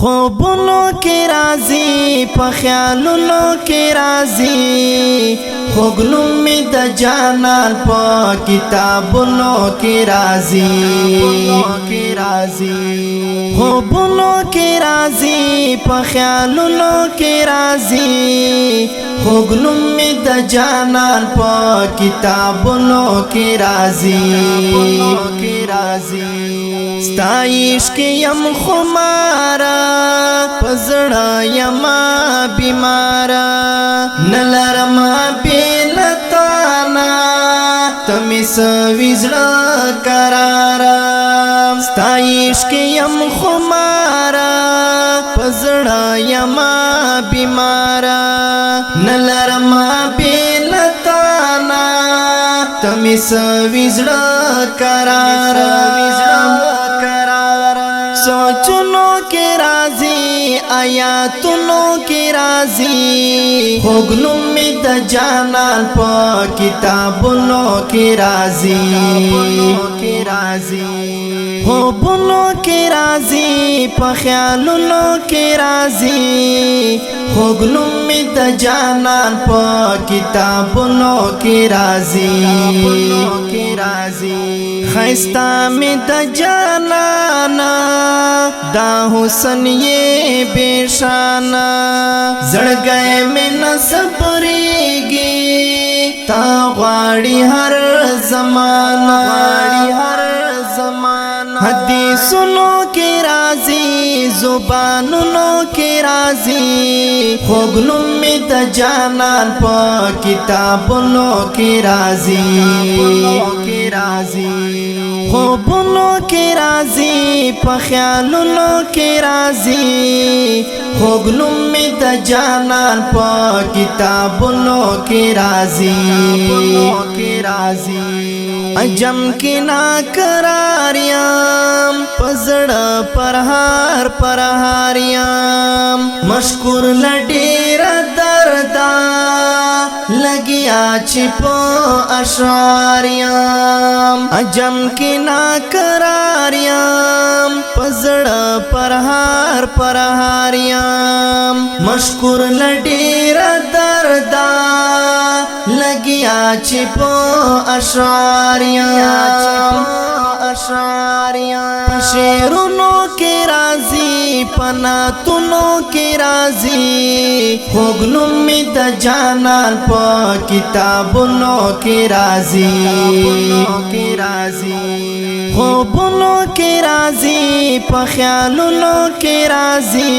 خوبونو کې راځي په خیالونو کې راځي خوګلم می د جانان په کتابونو کې راځي خوبونو کې راځي په خیالونو کې راځي خوګلم می د جانان په کتابونو کې راځي ستایش کې یم خمارا پزړه یما بیمارا نلرم بیلتانا تمی سویزړه قرارا ستایش کې یم خمارا پزړه یما بیمارا نلرم بیلتانا تمی سویزړه قرارا سوچونو کې راځي آیاتونو کې راځي خوګلم می د جانان په کتابونو کې راځي خوبونو کې راځي په خیالونو کې راځي خوګلم می د جانان په کتابونو کې راځي خیستا می د جانانا دا حسن یہ بیشانا زړګي میں نصبريږي تا غواړي هر زمانہ حدیثونو کې راځي زبانونو کې راځي خوګلم می د جانان په کتابونو کې راځي خوبونو کې راځي په خیالونو کې راځي خوګلم می د جانان په کتابونو کې راځي عجم کې ناقراریام پزړه پرهاریام مشکور لډیر دردا لګیا چې په اشعاریام عجم کې ناقراریام پزړه پرهاریام مشکور لډیر دردا لګیا چې په اشعاریام شعرونو کې راځي پناتونو کې راځي خوګلم می د جانان په کتابونو کې راځي خوبونو کې راځي په خیالونو کې راځي